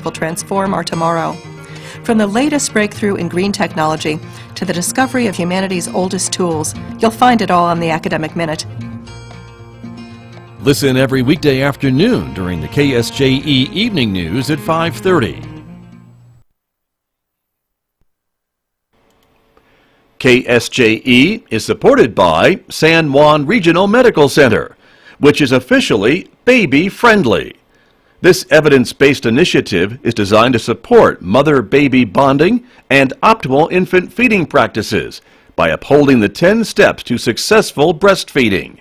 will transform our tomorrow. From the latest breakthrough in green technology to the discovery of humanity's oldest tools, you'll find it all on the Academic Minute. Listen every weekday afternoon during the KSJE Evening News at 5:30. KSJE is supported by San Juan Regional Medical Center, which is officially baby-friendly. This evidence-based initiative is designed to support mother-baby bonding and optimal infant feeding practices by upholding the 10 steps to successful breastfeeding.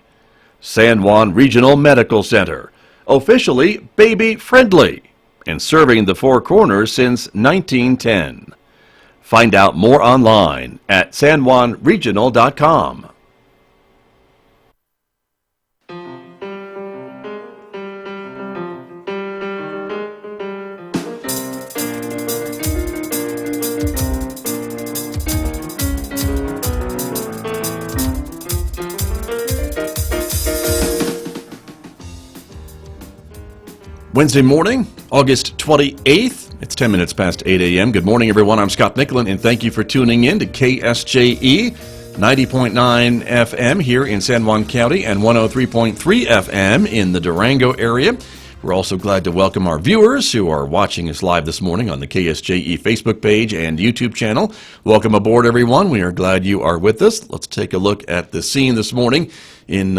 San Juan Regional Medical Center, officially baby-friendly, and serving the Four Corners since 1910. Find out more online at sanjuanregional.com. Wednesday morning, August 28th. It's 10 minutes past 8 a.m. Good morning, everyone. I'm Scott Nicklin, and thank you for tuning in to KSJE 90.9 FM here in San Juan County and 103.3 FM in the Durango area. We're also glad to welcome our viewers who are watching us live this morning on the KSJE Facebook page and YouTube channel. Welcome aboard, everyone. We are glad you are with us. Let's take a look at the scene this morning in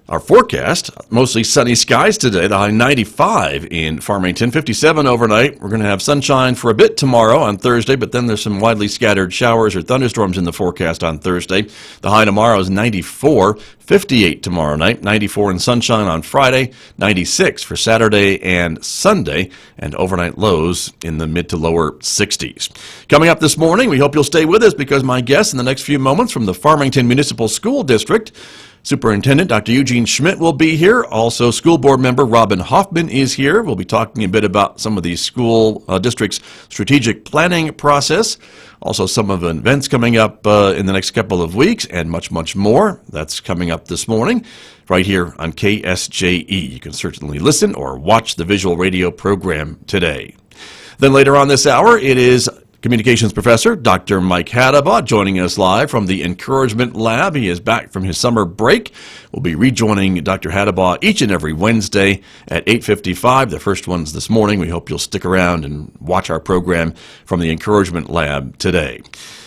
our forecast. Mostly sunny skies today, the high 95 in Farmington, 57 overnight. We're going to have sunshine for a bit tomorrow on Thursday, but then there's some widely scattered showers or thunderstorms in the forecast on Thursday. The high tomorrow is 94, 58 tomorrow night, 94 and sunshine on Friday, 96 for Saturday and Sunday, and overnight lows in the mid to lower 60s. Coming up this morning, we hope you'll stay with us because my guest in the next few moments from the Farmington Municipal School District, Superintendent Dr. Eugene Schmidt will be here. Also, school board member Robyn Hoffman is here. We'll be talking a bit about some of the school district's strategic planning process. Also, some of the events coming up in the next couple of weeks and much, much more. That's coming up this morning right here on KSJE. You can certainly listen or watch the visual radio program today. Then later on this hour, it is Communications Professor Dr. Mike Hadabaugh joining us live from the Encouragement Lab. He is back from his summer break. We'll be rejoining Dr. Hadabaugh each and every Wednesday at 8:55. The first one's this morning. We hope you'll stick around and watch our program from the Encouragement Lab today.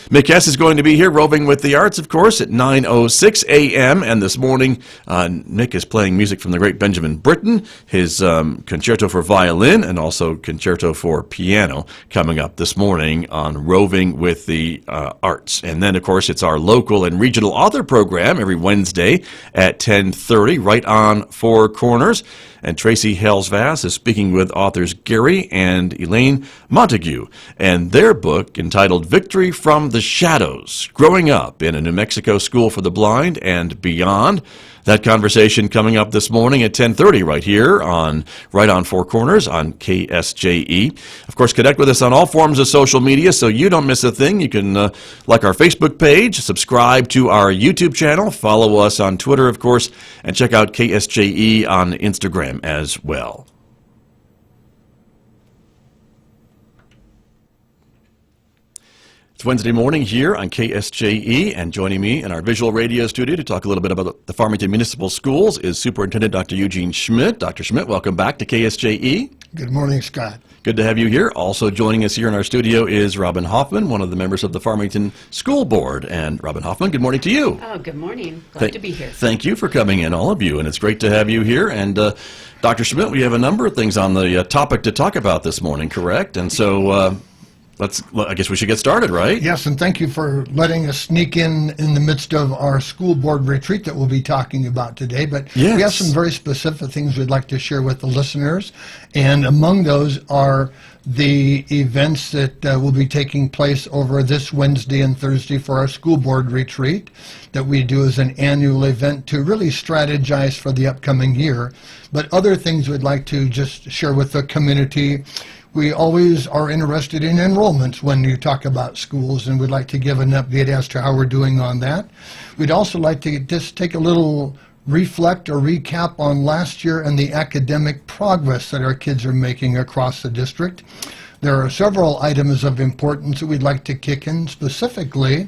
Mick S. is going to be here, roving with the arts, of course, at 9:06 a.m. And this morning, Nick is playing music from the great Benjamin Britten, his concerto for violin and also concerto for piano coming up this morning on Roving with the Arts. And then, of course, it's our local and regional author program every Wednesday at 10:30, right on Four Corners. And Tracy Hales-Vass is speaking with authors Gary and Elaine Montague and their book entitled Victory from the Shadows, Growing Up in a New Mexico School for the Blind and Beyond. That conversation coming up this morning at 10:30 right here on Right on Four Corners on KSJE. Of course, connect with us on all forms of social media so you don't miss a thing. You can like our Facebook page, subscribe to our YouTube channel, follow us on Twitter, of course, and check out KSJE on Instagram as well. It's Wednesday morning here on KSJE, and joining me in our visual radio studio to talk a little bit about the Farmington Municipal Schools is Superintendent Dr. Eugene Schmidt. Dr. Schmidt, welcome back to KSJE. Good morning, Scott. Good to have you here. Also joining us here in our studio is Robyn Hoffman, one of the members of the Farmington School Board. And Robyn Hoffman, good morning to you. Oh, good morning. Glad to be here. Thank you for coming in, all of you, and it's great to have you here. And Dr. Schmidt, we have a number of things on the topic to talk about this morning, correct? And so I guess we should get started, right? Yes, and thank you for letting us sneak in the midst of our school board retreat that we'll be talking about today. But yes, we have some very specific things we'd like to share with the listeners. And among those are the events that will be taking place over this Wednesday and Thursday for our school board retreat that we do as an annual event to really strategize for the upcoming year. But other things we'd like to just share with the community. We always are interested in enrollments when you talk about schools, and we'd like to give an update as to how we're doing on that. We'd also like to just take a little reflect or recap on last year and the academic progress that our kids are making across the district. There are several items of importance that we'd like to kick in, specifically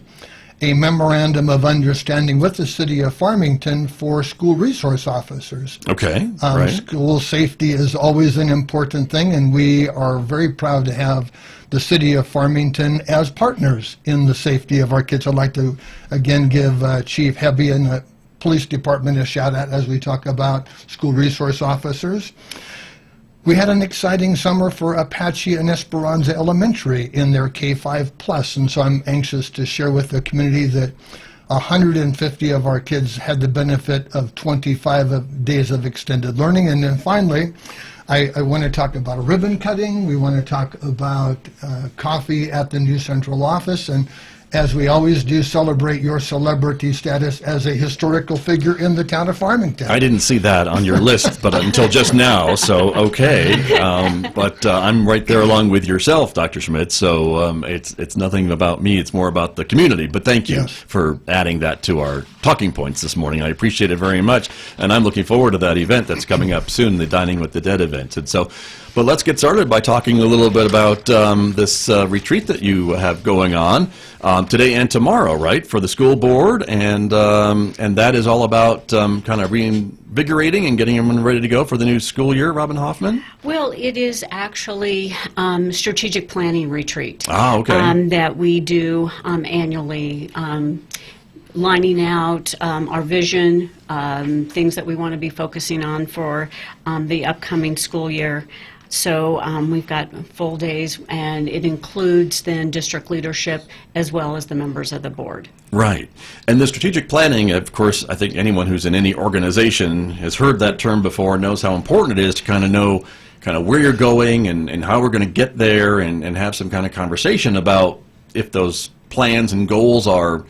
a memorandum of understanding with the city of Farmington for school resource officers. Okay, right. School safety is always an important thing, and we are very proud to have the city of Farmington as partners in the safety of our kids. I'd like to again give Chief Hebby and the police department a shout out as we talk about school resource officers. We had an exciting summer for Apache and Esperanza Elementary in their K-5 Plus, and so I'm anxious to share with the community that 150 of our kids had the benefit of 25 days of extended learning. And then finally, I want to talk about a ribbon cutting. We want to talk about coffee at the new central office, and as we always do, celebrate your celebrity status as a historical figure in the town of Farmington. I didn't see that on your list, but until just now, so okay. But I'm right there along with yourself, Dr. Schmidt, so it's nothing about me, it's more about the community. But thank you for adding that to our talking points this morning. I appreciate it very much, and I'm looking forward to that event that's coming up soon, the Dining with the Dead event. And so, but let's get started by talking a little bit about this retreat that you have going on today and tomorrow, right, for the school board, and that is all about kind of reinvigorating and getting everyone ready to go for the new school year. Robyn Hoffman? Well, it is actually strategic planning retreat. Okay. That we do annually, lining out our vision, things that we want to be focusing on for the upcoming school year. So we've got full days, and it includes then district leadership as well as the members of the board. Right. And the strategic planning, of course, I think anyone who's in any organization has heard that term before, knows how important it is to kind of know kind of where you're going and how we're going to get there, and have some kind of conversation about if those plans and goals are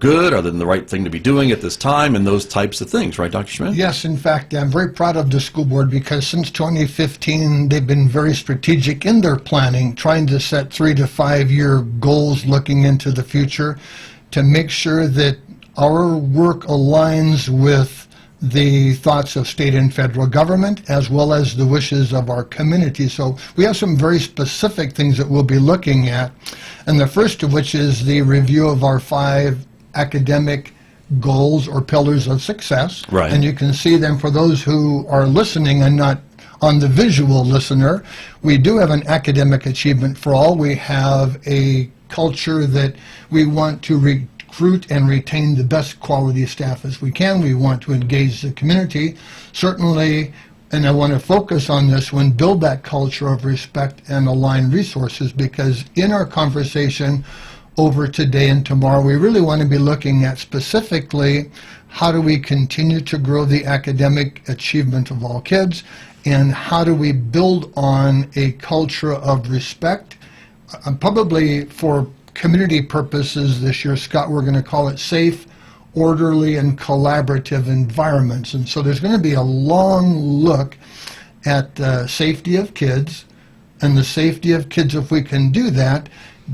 good, are they the right thing to be doing at this time, and those types of things, right, Dr. Schmidt? Yes, in fact, I'm very proud of the school board because since 2015, they've been very strategic in their planning, trying to set 3 to 5 year goals looking into the future to make sure that our work aligns with the thoughts of state and federal government as well as the wishes of our community. So we have some very specific things that we'll be looking at, and the first of which is the review of our 5 academic goals or pillars of success. Right. And you can see them for those who are listening and not on the visual listener. We do have an academic achievement for all. We have a culture that we want to recruit and retain the best quality staff as we can. We want to engage the community. Certainly, and I want to focus on this one, build that culture of respect and align resources, because in our conversation over today and tomorrow, we really want to be looking at specifically how do we continue to grow the academic achievement of all kids, and how do we build on a culture of respect. Probably for community purposes this year, Scott, we're going to call it safe, orderly, and collaborative environments. And so there's going to be a long look at the safety of kids, and the safety of kids, if we can do that,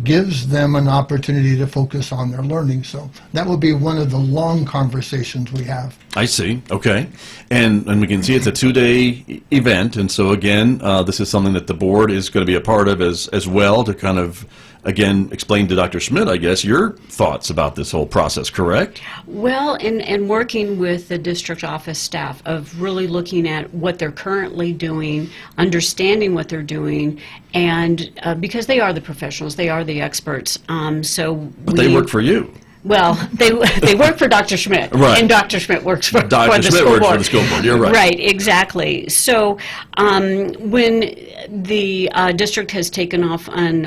gives them an opportunity to focus on their learning. So that will be one of the long conversations we have. I see. Okay. And we can see it's a 2-day event, and so again, this is something that the board is going to be a part of as well, to kind of, again, explain to Dr. Schmidt, I guess, your thoughts about this whole process, correct? Well, and working with the district office staff of really looking at what they're currently doing, understanding what they're doing, and because they are the professionals, they are the experts. But they work for you. Well, they work for Dr. Schmidt, right. And Dr. Schmidt works for Dr. the Schmidt school works board. for the school board. You're right. Right, exactly. So when the district has taken off on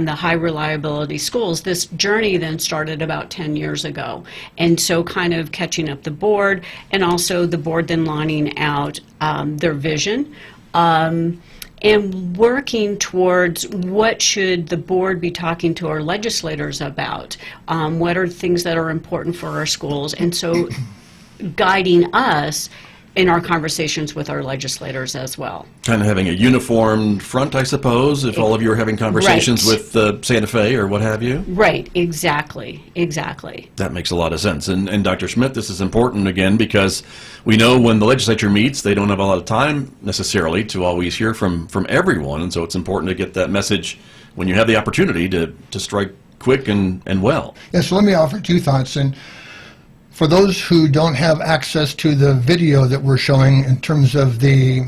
the high reliability schools, this journey then started about 10 years ago. And so kind of catching up the board, and also the board then lining out their vision. And working towards what should the board be talking to our legislators about, what are things that are important for our schools, and so guiding us in our conversations with our legislators as well. Kind of having a uniformed front, I suppose, if all of you are having conversations Right. with Santa Fe or what have you? Right, exactly. That makes a lot of sense. And Dr. Schmidt, this is important again because we know when the legislature meets, they don't have a lot of time necessarily to always hear from everyone, and so it's important to get that message when you have the opportunity to strike quick and well. Yeah, so let me offer two thoughts. And for those who don't have access to the video that we're showing in terms of the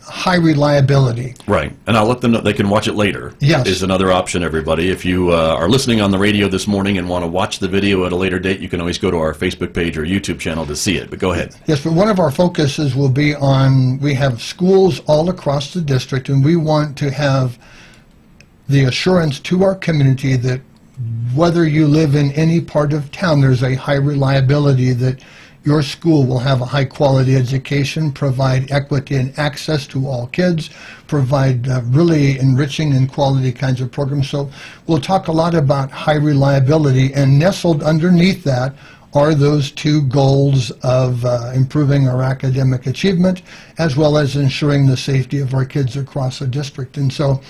high reliability. Right, and I'll let them know they can watch it later. Yes. Is another option, everybody. If you are listening on the radio this morning and want to watch the video at a later date, you can always go to our Facebook page or YouTube channel to see it. But go ahead. Yes, but one of our focuses will be on, we have schools all across the district, and we want to have the assurance to our community that whether you live in any part of town, there's a high reliability that your school will have a high-quality education, provide equity and access to all kids, provide really enriching and quality kinds of programs. So we'll talk a lot about high reliability, and nestled underneath that are those two goals of improving our academic achievement as well as ensuring the safety of our kids across the district. And so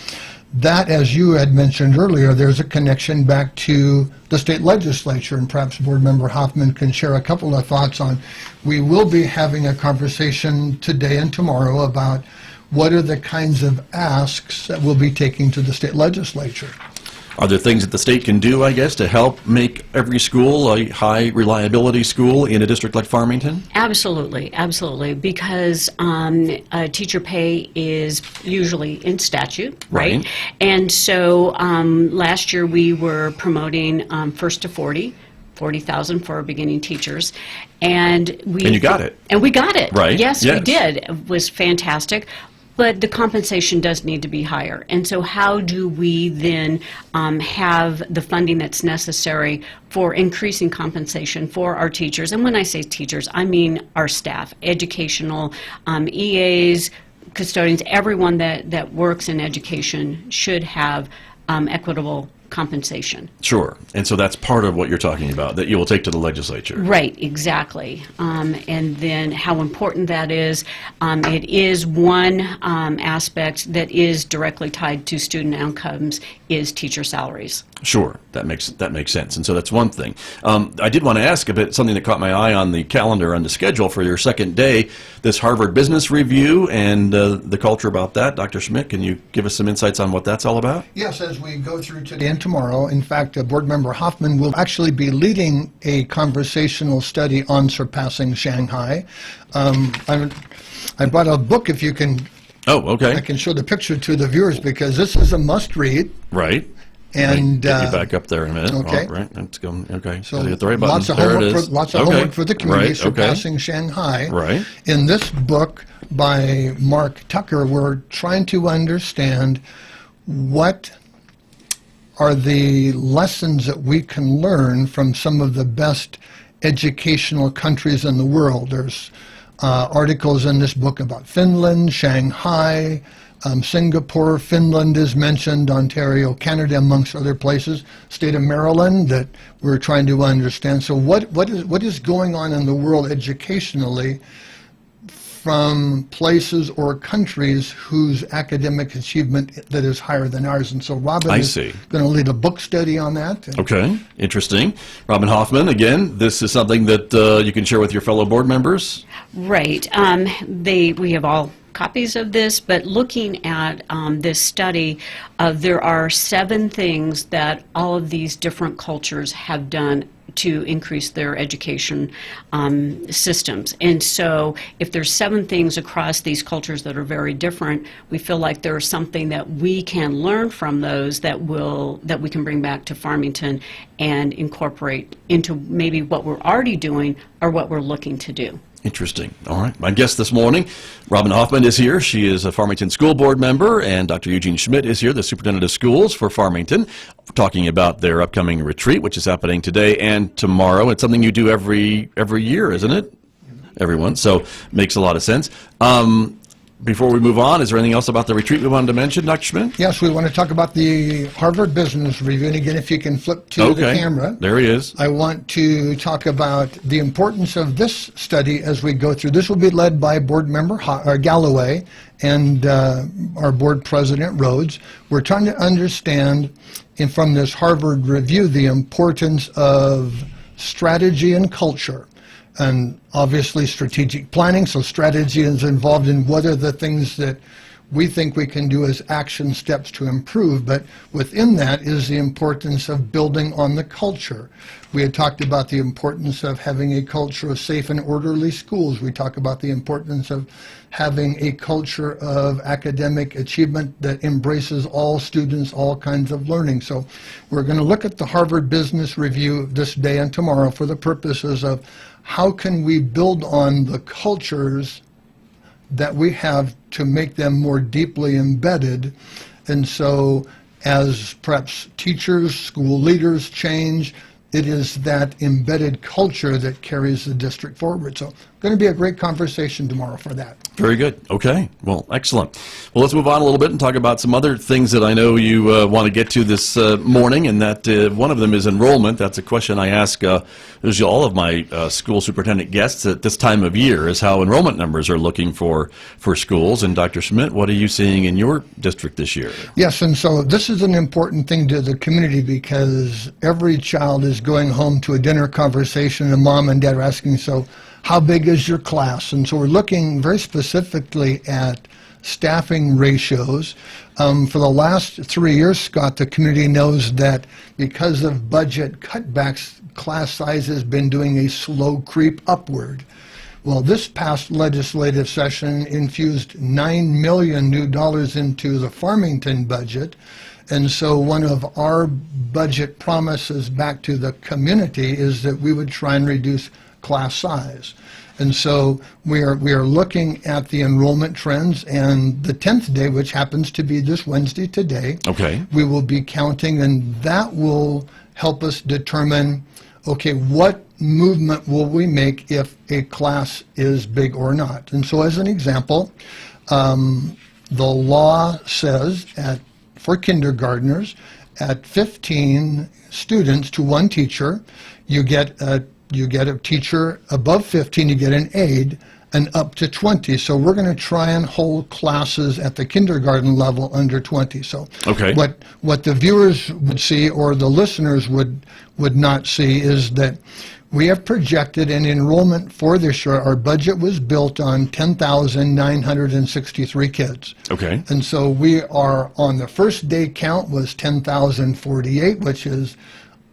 that, as you had mentioned earlier, there's a connection back to the state legislature, and perhaps Board Member Hoffman can share a couple of thoughts on. We will be having a conversation today and tomorrow about what are the kinds of asks that we'll be taking to the state legislature. Are there things that the state can do, I guess, to help make every school a high reliability school in a district like Farmington? Absolutely, because teacher pay is usually in statute, right? And so last year we were promoting first to 40,000 for our beginning teachers, and you got it. And we got it, right? Yes, we did. It was fantastic. But the compensation does need to be higher. And so how do we then have the funding that's necessary for increasing compensation for our teachers? And when I say teachers, I mean our staff, educational, EAs, custodians, everyone that works in education should have equitable compensation. Sure. And so that's part of what you're talking about, that you will take to the legislature. Right, exactly. And then how important that is. It is one aspect that is directly tied to student outcomes is teacher salaries. Sure, that makes sense, and so that's one thing. I did want to ask a bit something that caught my eye on the calendar, on the schedule for your second day, this Harvard Business Review and the culture about that. Dr. Schmidt, can you give us some insights on what that's all about? Yes, as we go through today and tomorrow, in fact, Board Member Hoffman will actually be leading a conversational study on surpassing Shanghai. I brought a book, if you can. Oh, okay. I can show the picture to the viewers because this is a must-read. Right. And get you back up there in a minute. Okay. All right. Let's go. Okay. So hit the right button. lots of there homework it is. lots of homework for the community. Right. Surpassing Shanghai. Right. In this book by Mark Tucker, we're trying to understand what are the lessons that we can learn from some of the best educational countries in the world. There's articles in this book about Finland, Shanghai, Singapore, Finland is mentioned, Ontario, Canada, amongst other places, state of Maryland that we're trying to understand. So what is going on in the world educationally from places or countries whose academic achievement that is higher than ours? And so Robyn is going to lead a book study on that. Okay, interesting. Robyn Hoffman, again, this is something that you can share with your fellow board members? Right. We have all copies of this, but looking at this study, there are 7 things that all of these different cultures have done to increase their education systems. And so if there's 7 things across these cultures that are very different, we feel like there's something that we can learn from those that we can bring back to Farmington and incorporate into maybe what we're already doing or what we're looking to do. Interesting. All right. My guest this morning, Robyn Hoffman, is here. She is a Farmington School Board member, and Dr. Eugene Schmidt is here, the Superintendent of Schools for Farmington, talking about their upcoming retreat, which is happening today and tomorrow. It's something you do every year, isn't it? Everyone. So makes a lot of sense. before we move on, is there anything else about the retreat we wanted to mention, Dr. Schmidt? Yes, we want to talk about the Harvard Business Review. And again, if you can flip to the camera. There he is. I want to talk about the importance of this study as we go through. This will be led by board member Galloway and our board president, Rhodes. We're trying to understand, from this Harvard Review, the importance of strategy and culture. And obviously strategic planning, so strategy is involved in what are the things that we think we can do as action steps to improve, but within that is the importance of building on the culture. We had talked about the importance of having a culture of safe and orderly schools. We talk about the importance of having a culture of academic achievement that embraces all students, all kinds of learning. So we're going to look at the Harvard Business Review this day and tomorrow for the purposes of how can we build on the cultures that we have to make them more deeply embedded. And so as perhaps teachers, school leaders change, it is that embedded culture that carries the district forward. So going to be a great conversation tomorrow for that. Very good. Okay. Well, excellent. Well, let's move on a little bit and talk about some other things that I know you want to get to this morning, and that one of them is enrollment. That's a question I ask usually all of my school superintendent guests at this time of year, is how enrollment numbers are looking for schools. And Dr. Schmidt, what are you seeing in your district this year? Yes, and so this is an important thing to the community because every child is going home to a dinner conversation and mom and dad are asking, so how big is your class? And so we're looking very specifically at staffing ratios. For the last 3 years, Scott, the community knows that because of budget cutbacks, class size has been doing a slow creep upward. Well, this past legislative session infused $9 million new dollars into the Farmington budget. And so one of our budget promises back to the community is that we would try and reduce class size. And so we are looking at the enrollment trends, and the 10th day, which happens to be this Wednesday today, we will be counting, and that will help us determine, okay, what movement will we make if a class is big or not. And so as an example, the law says for kindergartners, at 15 students to one teacher, you get a teacher above 15, you get an aide, and up to 20. So we're going to try and hold classes at the kindergarten level under 20. So what the viewers would see or the listeners would not see is that we have projected an enrollment for this year. Our budget was built on 10,963 kids. Okay. And so we are on the first day count was 10,048, which is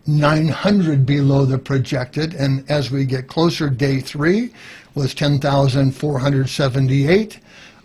900 below the projected, and as we get closer, day 3 was 10,478.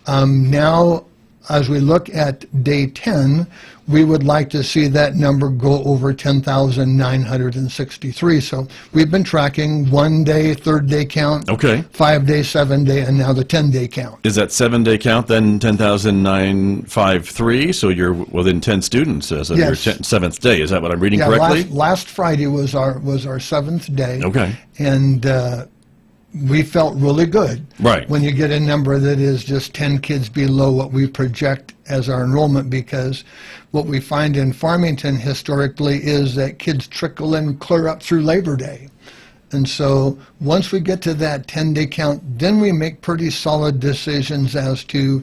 Now, as we look at day 10, we would like to see that number go over 10,963. So we've been tracking 1 day, 3rd day count, 5 day, 7 day, and now the 10-day count. Is that 7-day count then 10,953? So you're within 10 students as of your 7th day. Is that what I'm reading correctly? Last Friday was our 7th day. Okay. And we felt really good when you get a number that is just 10 kids below what we project as our enrollment, because what we find in Farmington historically is that kids trickle in clear up through Labor Day. And so once we get to that 10-day count, then we make pretty solid decisions as to,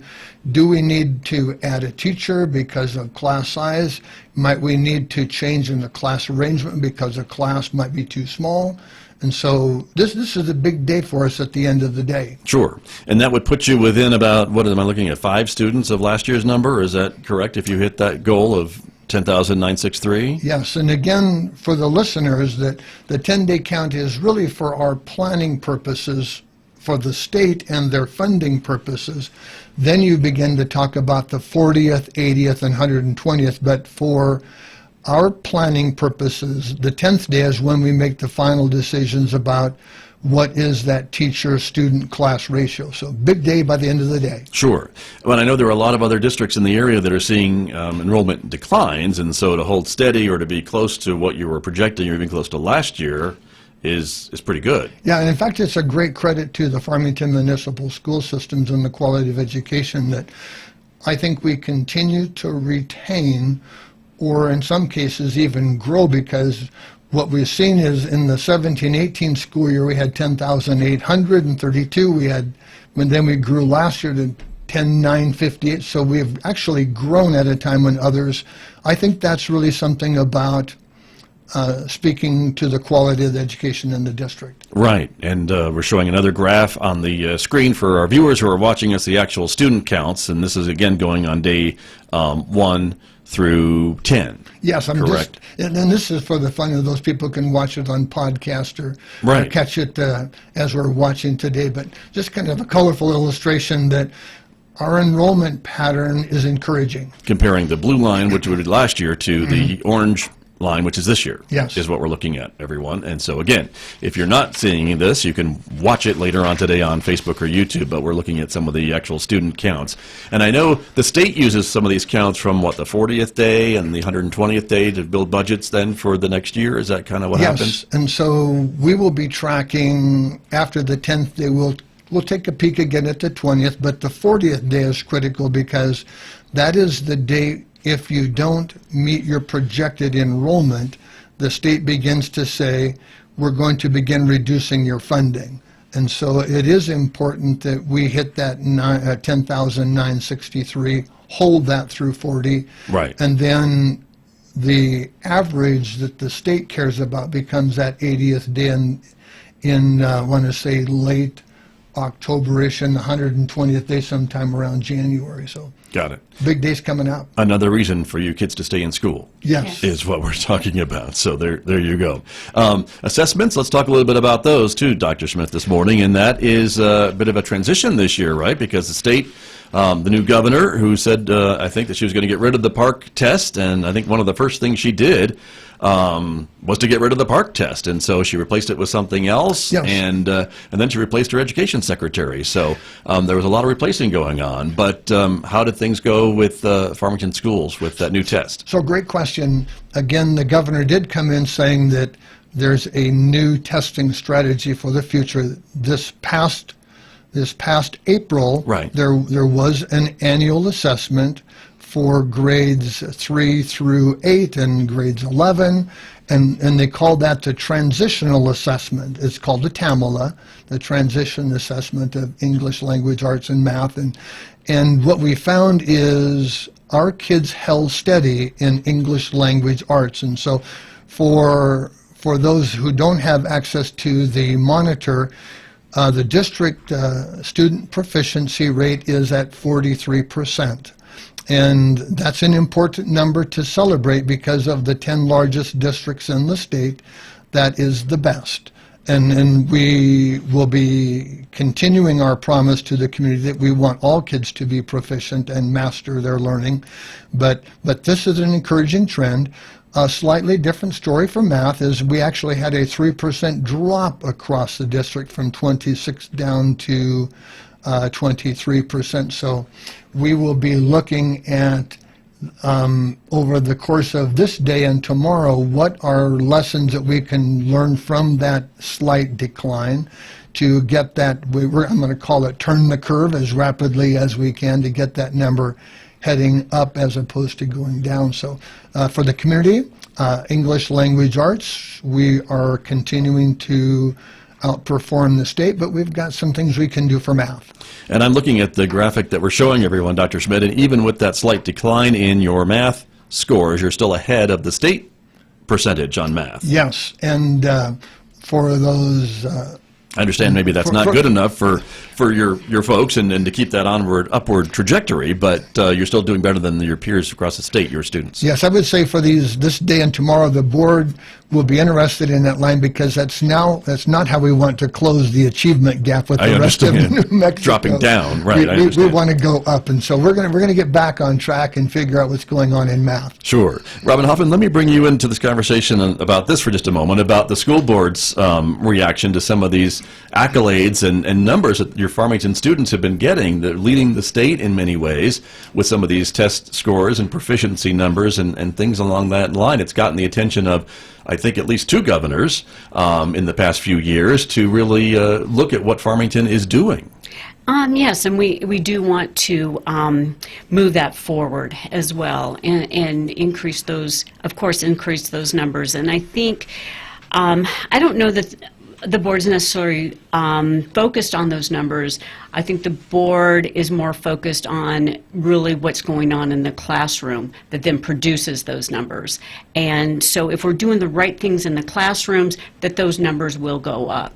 do we need to add a teacher because of class size? Might we need to change in the class arrangement because a class might be too small? And so this is a big day for us at the end of the day. Sure. And that would put you within about, what am I looking at, 5 students of last year's number? Is that correct, if you hit that goal of 10,963? Yes, and again, for the listeners, that the 10-day count is really for our planning purposes for the state and their funding purposes. Then you begin to talk about the 40th, 80th, and 120th, but for our planning purposes, the 10th day is when we make the final decisions about what is that teacher-student class ratio. So big day by the end of the day. Sure. Well, I know there are a lot of other districts in the area that are seeing enrollment declines, and so to hold steady or to be close to what you were projecting or even close to last year is pretty good. Yeah, and in fact, it's a great credit to the Farmington Municipal School Systems and the quality of education that I think we continue to retain, or in some cases even grow, because what we've seen is in the 17-18 school year we had 10,832. Then we grew last year to 10,958. So we've actually grown at a time when others. I think that's really something about speaking to the quality of the education in the district. Right, and we're showing another graph on the screen for our viewers who are watching us, the actual student counts, and this is again going on day 1 through 10. Yes, I'm correct. And this is for the fun of those people who can watch it on podcast or catch it as we're watching today, but just kind of a colorful illustration that our enrollment pattern is encouraging. Comparing the blue line, which we did last year, to the orange line, which is this year, yes, is what we're looking at, everyone. And so again, if you're not seeing this, you can watch it later on today on Facebook or YouTube, but we're looking at some of the actual student counts. And I know the state uses some of these counts from, what, the 40th day and the 120th day to build budgets then for the next year? Is that kind of what happens? Yes, and so we will be tracking after the 10th day. We'll take a peek again at the 20th, but the 40th day is critical because that is the day. If you don't meet your projected enrollment, the state begins to say, we're going to begin reducing your funding. And so it is important that we hit that 10,963, hold that through 40. Right. And then the average that the state cares about becomes that 80th day in I want to say late October-ish, and the 120th day sometime around January. So got it. Big days coming up. Another reason for you kids to stay in school. Yes. Is what we're talking about. So there you go. Assessments, let's talk a little bit about those too, Dr. Schmidt, this morning. And that is a bit of a transition this year, right? Because the state, the new governor who said, I think that she was going to get rid of the park test. And I think one of the first things she did was to get rid of the park test, and so she replaced it with something else. Yes. And then she replaced her education secretary. So there was a lot of replacing going on. But how did things go with Farmington schools with that new test? So great question. Again, the governor did come in saying that there's a new testing strategy for the future. This past April, right, there was an annual assessment for grades 3 through 8 and grades 11, and they called that the transitional assessment. It's called the TAMLA, the Transition Assessment of English Language Arts and Math. And what we found is our kids held steady in English language arts. And so for those who don't have access to the monitor, the district student proficiency rate is at 43%. And that's an important number to celebrate because of the 10 largest districts in the state. That is the best. And we will be continuing our promise to the community that we want all kids to be proficient and master their learning. But this is an encouraging trend. A slightly different story for math is we actually had a 3% drop across the district from 26 down to 23%. So we will be looking at over the course of this day and tomorrow what are lessons that we can learn from that slight decline to get that, I'm going to call it turn the curve as rapidly as we can to get that number heading up as opposed to going down. So for the community, English language arts, we are continuing to outperform the state, but we've got some things we can do for math. And I'm looking at the graphic that we're showing everyone, Dr. Schmidt, and even with that slight decline in your math scores, you're still ahead of the state percentage on math. Yes, and for those... I understand maybe that's not good enough for your folks and to keep that upward trajectory, but you're still doing better than your peers across the state, your students. Yes, I would say for this day and tomorrow, the board will be interested in that line because that's not how we want to close the achievement gap with the rest of New Mexico. Dropping down, right? We want to go up, and so we're going to get back on track and figure out what's going on in math. Sure. Robyn Hoffman, let me bring you into this conversation about this for just a moment, about the school board's reaction to some of these accolades and numbers that your Farmington students have been getting. They're leading the state in many ways with some of these test scores and proficiency numbers and things along that line. It's gotten the attention of, I think, at least 2 governors in the past few years to really look at what Farmington is doing. Yes, and we do want to move that forward as well and increase those, of course, increase those numbers. And I think, I don't know that the board's necessarily focused on those numbers. I think the board is more focused on really what's going on in the classroom that then produces those numbers. And so if we're doing the right things in the classrooms, that those numbers will go up.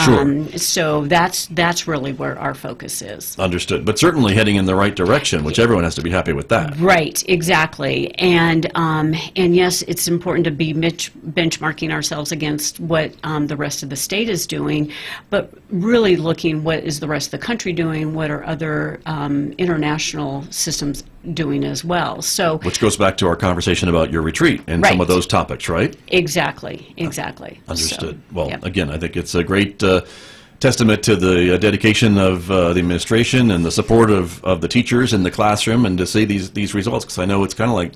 Sure. So that's really where our focus is. Understood. But certainly heading in the right direction, which everyone has to be happy with that. Right, exactly. And yes, it's important to be benchmarking ourselves against what the rest of the state is doing, but really looking what is the rest of the country doing, what are other international systems doing as well. So, which goes back to our conversation about your retreat and some of those topics, right? Exactly. Understood. So, well, again, I think it's a great testament to the dedication of the administration and the support of the teachers in the classroom, and to see these results, because I know it's kind of like,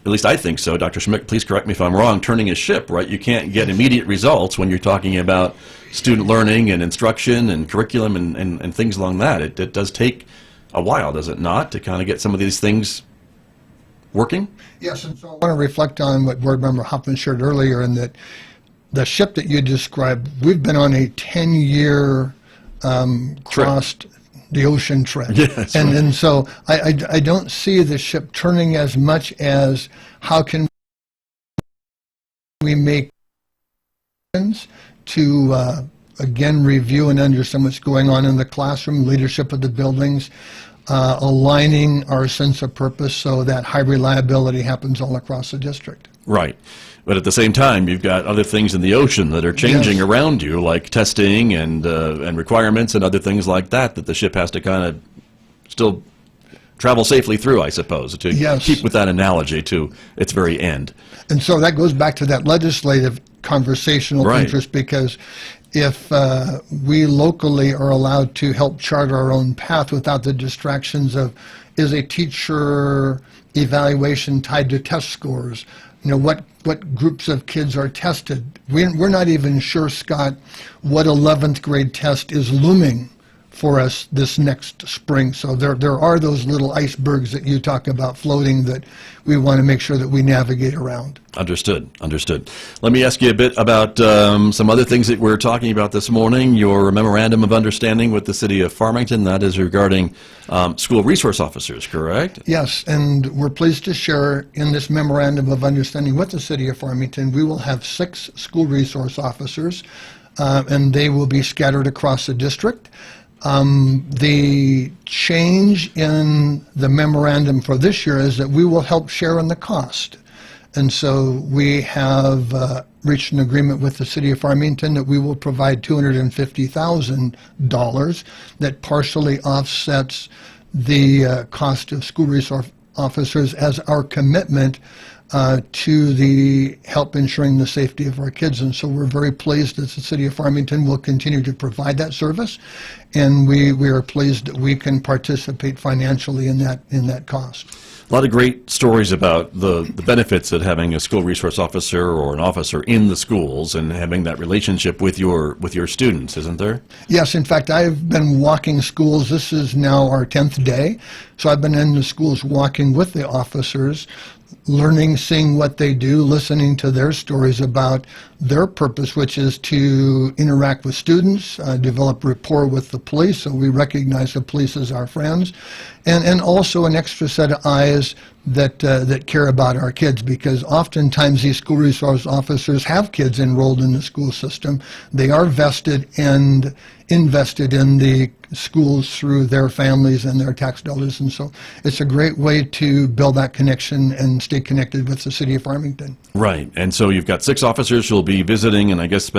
at least I think so, Dr. Schmidt, please correct me if I'm wrong, turning a ship, right? You can't get immediate results when you're talking about student learning and instruction and curriculum and things along that. It does take a while, does it not, to kind of get some of these things working? Yes, and so I want to reflect on what Board Member Hoffman shared earlier, in that the ship that you described, we've been on a 10-year crossed the ocean trip. Yes, and so I don't see the ship turning as much as how can we make to again review and understand what's going on in the classroom, leadership of the buildings, aligning our sense of purpose so that high reliability happens all across the district. Right. But at the same time, you've got other things in the ocean that are changing around you, like testing and requirements and other things like that the ship has to kind of still travel safely through, I suppose, to keep with that analogy to its very end. And so that goes back to that legislative conversational interest, because if we locally are allowed to help chart our own path without the distractions of, is a teacher evaluation tied to test scores? You know, what groups of kids are tested? We're not even sure, Scott, what 11th grade test is looming for us this next spring. So there are those little icebergs that you talk about floating that we want to make sure that we navigate around. Understood. Let me ask you a bit about some other things that we're talking about this morning. Your memorandum of understanding with the city of Farmington, that is regarding school resource officers, correct? Yes, and we're pleased to share in this memorandum of understanding with the city of Farmington, we will have 6 school resource officers, and they will be scattered across the district. The change in the memorandum for this year is that we will help share in the cost. And so we have reached an agreement with the city of Farmington that we will provide $250,000 that partially offsets the cost of school resource officers as our commitment to the help ensuring the safety of our kids. And so we're very pleased that the city of Farmington will continue to provide that service, and we are pleased that we can participate financially in that cost. A lot of great stories about the benefits of having a school resource officer or an officer in the schools and having that relationship with your students, isn't there? Yes, in fact, I've been walking schools. This is now our 10th day. So I've been in the schools walking with the officers, learning, seeing what they do, listening to their stories about their purpose, which is to interact with students, develop rapport with the police, so we recognize the police as our friends, and also an extra set of eyes that care about our kids, because oftentimes these school resource officers have kids enrolled in the school system. They are vested and invested in the schools through their families and their tax dollars, and so it's a great way to build that connection and stay connected with the city of Farmington. Right, and so you've got 6 officers who will be visiting and I guess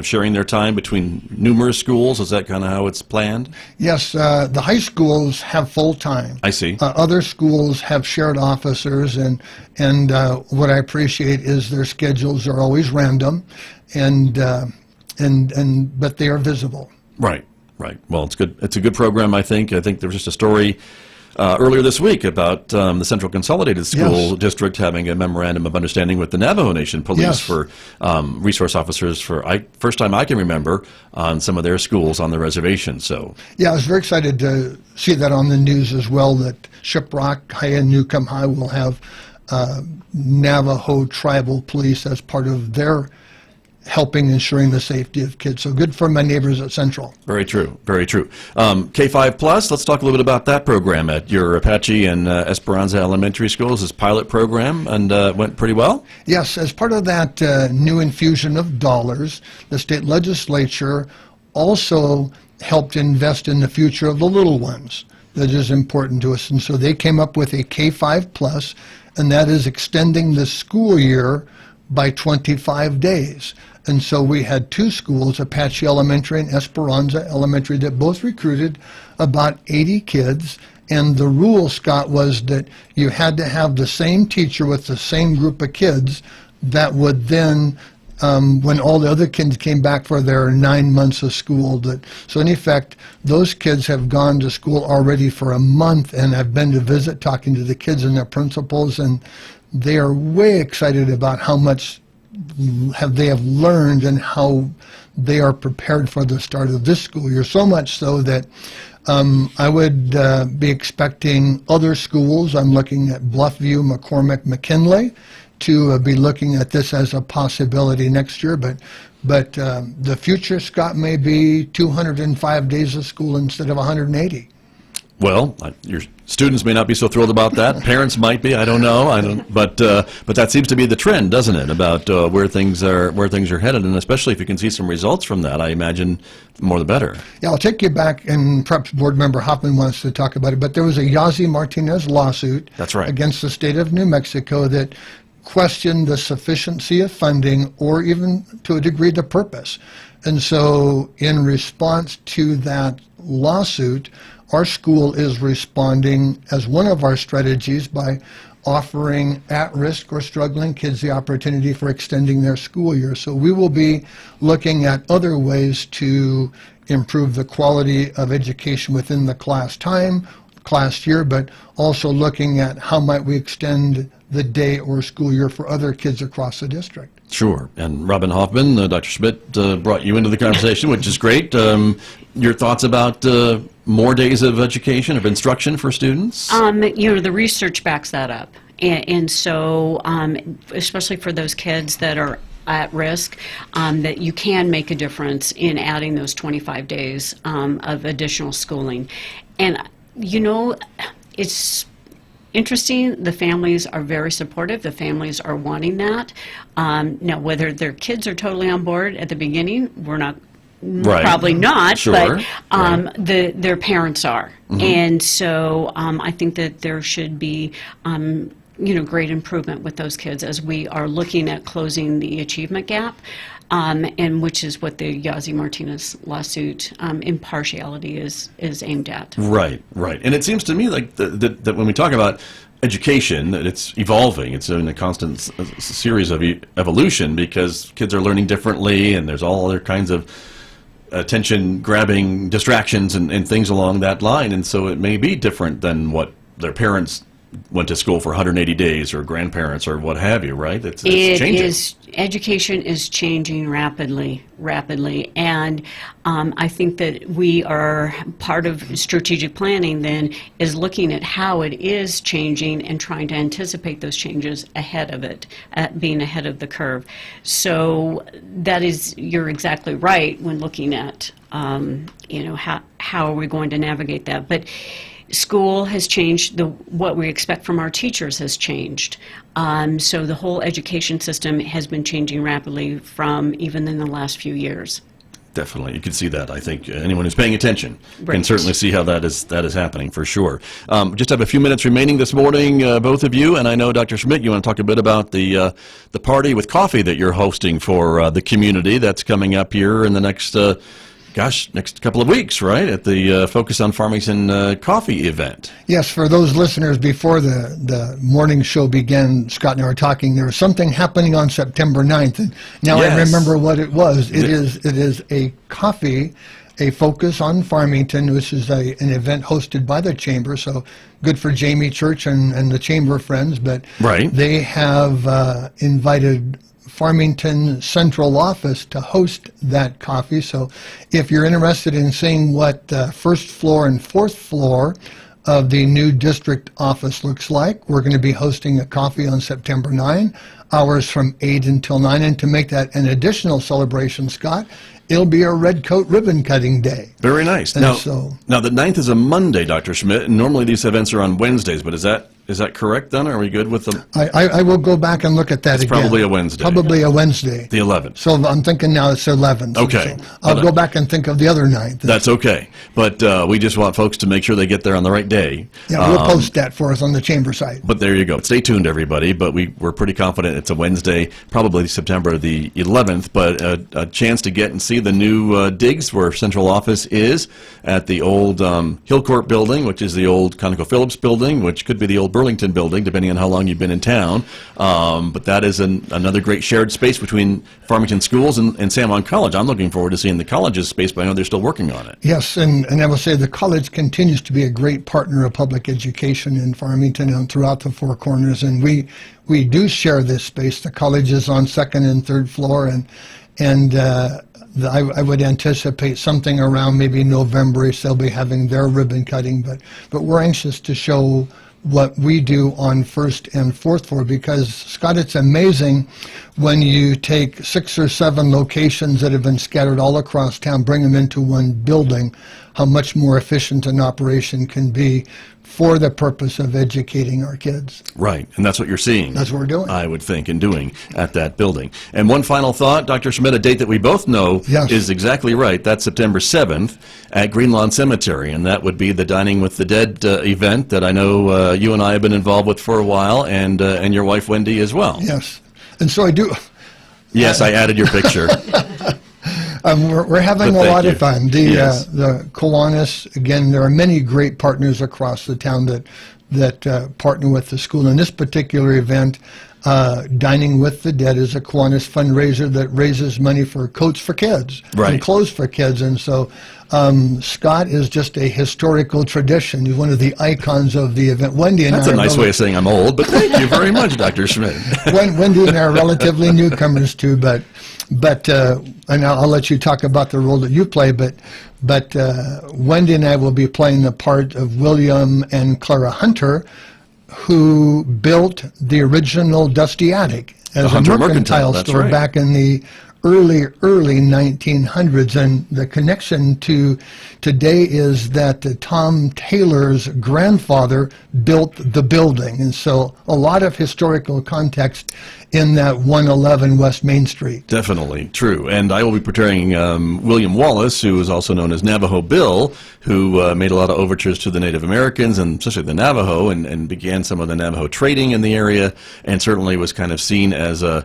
sharing their time between numerous schools. Is that kind of how it's planned? Yes, the high schools have full-time. I see. Other schools have shared officers, and what I appreciate is their schedules are always random, and but they are visible. Right, right. Well, it's good. It's a good program, I think. I think there was just a story earlier this week about the Central Consolidated School District having a memorandum of understanding with the Navajo Nation Police for resource officers for first time I can remember on some of their schools on the reservation. So I was very excited to see that on the news as well, that Shiprock High and Newcomb High will have Navajo tribal police as part of their helping ensuring the safety of kids. So good for my neighbors at Central. Very true, very true. K-5 Plus, let's talk a little bit about that program at your Apache and Esperanza Elementary Schools. This pilot program and went pretty well? Yes, as part of that new infusion of dollars, the state legislature also helped invest in the future of the little ones. That is important to us. And so they came up with a K-5 Plus, and that is extending the school year by 25 days. And so we had two schools, Apache Elementary and Esperanza Elementary, that both recruited about 80 kids. And the rule, Scott, was that you had to have the same teacher with the same group of kids that would then, when all the other kids came back for their 9 months of school. So in effect, those kids have gone to school already for a month and have been to visit, talking to the kids and their principals, and they are way excited about how much they have learned and how they are prepared for the start of this school year. So much so that I would be expecting other schools. I'm looking at Bluffview, McCormick, McKinley, to be looking at this as a possibility next year. But the future, Scott, may be 205 days of school instead of 180. Well, your students may not be so thrilled about that. Parents might be. I don't know. But that seems to be the trend, doesn't it? About where things are headed, and especially if you can see some results from that, I imagine the more the better. Yeah, I'll take you back, and perhaps Board Member Hoffman wants to talk about it. But there was a Yazzie Martinez lawsuit. That's right. Against the state of New Mexico that questioned the sufficiency of funding, or even to a degree the purpose. And so, in response to that lawsuit, our school is responding as one of our strategies by offering at-risk or struggling kids the opportunity for extending their school year. So we will be looking at other ways to improve the quality of education within the class year, but also looking at how might we extend the day or school year for other kids across the district. Sure. And Robyn Hoffman, Dr. Schmidt brought you into the conversation, which is great. Your thoughts about more days of education, of instruction for students? The research backs that up. And so, especially for those kids that are at risk, that you can make a difference in adding those 25 days of additional schooling. And, it's interesting. The families are very supportive. The families are wanting that. Now, whether their kids are totally on board at the beginning, we're not. Right. Probably not, Sure. but their parents are. Mm-hmm. And so I think that there should be great improvement with those kids as we are looking at closing the achievement gap, and which is what the Yazzie Martinez lawsuit impartiality is aimed at. Right, right. And it seems to me like that when we talk about education, that it's evolving. It's in a constant series of evolution because kids are learning differently, and there's all other kinds of attention-grabbing distractions and things along that line. And so it may be different than what their parents went to school for 180 days or grandparents or what have you, right? It's changing. Education is changing rapidly, and I think that we are part of strategic planning then is looking at how it is changing and trying to anticipate those changes ahead of it, being ahead of the curve. So that is, you're exactly right when looking at, how are we going to navigate that. But school has changed, what we expect from our teachers has changed. So the whole education system has been changing rapidly from even in the last few years. Definitely. You can see that. I think anyone who's paying attention can certainly see how that is happening for sure. Just have a few minutes remaining this morning, both of you, and I know, Dr. Schmidt, you want to talk a bit about the party with coffee that you're hosting for the community that's coming up here in the next next couple of weeks, right, at the Focus on Farmington coffee event. Yes, for those listeners, before the morning show began, Scott and I were talking, there was something happening on September 9th, and now Yes. I remember what it was. It is a coffee, a Focus on Farmington, which is an event hosted by the Chamber, so good for Jamie Church and the Chamber friends, but Right. they have invited Farmington Central Office to host that coffee. So if you're interested in seeing what the first floor and fourth floor of the new district office looks like, we're going to be hosting a coffee on September 9, hours from 8 until 9. And to make that an additional celebration, Scott, it'll be a red coat ribbon cutting day. Very nice. And Now, so- now, the 9th is a Monday, Dr. Schmidt, and normally these events are on Wednesdays, but is that correct then? Are we good with them? I will go back and look at that It's again. probably a Wednesday. Probably a Wednesday. The 11th. So I'm thinking now it's 11th. Okay. So I'll go back and think of the other 9th. That's okay. But we just want folks to make sure they get there on the right day. Yeah, we'll post that for us on the Chamber site. But there you go. Stay tuned, everybody. But we're pretty confident it's a Wednesday, probably September the 11th. But a chance to get and see the new digs where central office is at the old Hillcourt building, which is the old ConocoPhillips building, which could be the old Burlington building, depending on how long you've been in town. But that is another great shared space between Farmington Schools and San Juan College. I'm looking forward to seeing the college's space, but I know they're still working on it. Yes, and I will say the college continues to be a great partner of public education in Farmington and throughout the Four Corners, and we do share this space. The college is on second and third floor, and I would anticipate something around maybe November-ish they'll be having their ribbon cutting, but we're anxious to show what we do on first and fourth floor, because, Scott, it's amazing when you take 6 or 7 locations that have been scattered all across town, bring them into one building, how much more efficient an operation can be for the purpose of educating our kids. Right, and that's what you're seeing. That's what we're doing. I would think, and doing at that building. And one final thought, Dr. Schmidt, a date that we both know Yes. is exactly right. That's September 7th at Green Lawn Cemetery, and that would be the Dining with the Dead event that I know you and I have been involved with for a while, and your wife Wendy as well. Yes, and so I do. Yes, I added your picture. We're having But a thank lot you. of fun. Yes. The Kiwanis, again, there are many great partners across the town that partner with the school. In this particular event, Dining with the Dead is a Kiwanis fundraiser that raises money for coats for kids Right. and clothes for kids. And so Scott is just a historical tradition. He's one of the icons of the event. Wendy and That's I a are nice way of saying I'm old, but thank you very much, Dr. Schmidt. Wendy and I are relatively newcomers too, but and I'll let you talk about the role that you play, but Wendy and I will be playing the part of William and Clara Hunter, who built the original Dusty Attic as a Hunter mercantile Mercantile, that's store right. back in the early 1900s. And the connection to today is that Tom Taylor's grandfather built the building. And so a lot of historical context in that 111 West Main Street. Definitely true. And I will be portraying William Wallace, who is also known as Navajo Bill, who made a lot of overtures to the Native Americans, and especially the Navajo, and began some of the Navajo trading in the area, and certainly was kind of seen as an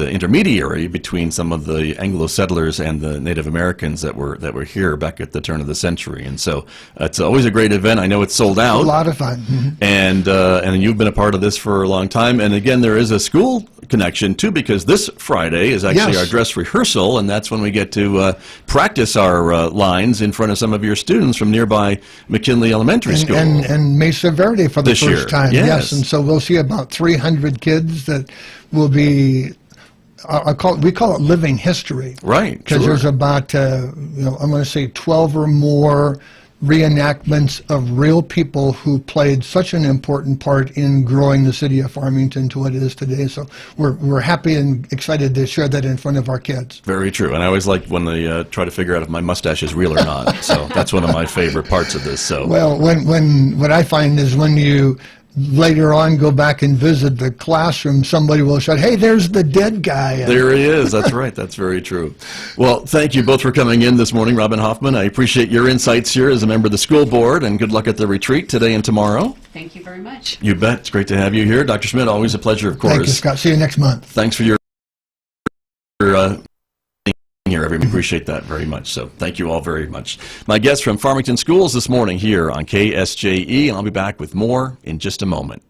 intermediary between some of the Anglo settlers and the Native Americans that were here back at the turn of the century. And so it's always a great event. I know it's sold out. A lot of fun. Mhm. And you've been a part of this for a long time. And again, there is a school connection too, because this Friday is actually Yes. our dress rehearsal, and that's when we get to practice our lines in front of some of your students from nearby McKinley Elementary School. And Mesa Verde for the This first year, time. yes. And so we'll see about 300 kids that will be. We call it living history. Right, Because sure. there's about, I'm going to say 12 or more reenactments of real people who played such an important part in growing the city of Farmington to what it is today. So we're happy and excited to share that in front of our kids. Very true. And I always like when they try to figure out if my mustache is real or not. So that's one of my favorite parts of this. So Well, when what I find is when you later on go back and visit the classroom, somebody will shout, "Hey, there's the dead guy." there he is. That's right. That's very true. Well, thank you both for coming in this morning, Robyn Hoffman. I appreciate your insights here as a member of the school board, and good luck at the retreat today and tomorrow. Thank you very much. You bet. It's great to have you here. Dr. Schmidt, always a pleasure, of course. Thank you, Scott. See you next month. Thanks for your here, everybody. We appreciate that very much. So thank you all very much. My guests from Farmington Schools this morning here on KSJE, and I'll be back with more in just a moment.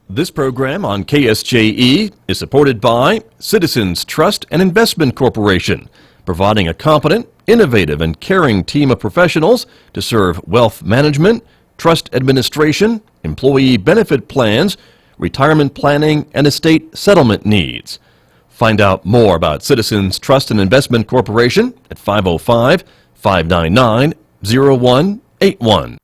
This program on KSJE is supported by Citizens Trust and Investment Corporation, providing a competent, innovative, and caring team of professionals to serve wealth management, trust administration, employee benefit plans, retirement planning, and estate settlement needs. Find out more about Citizens Trust and Investment Corporation at 505-599-0181.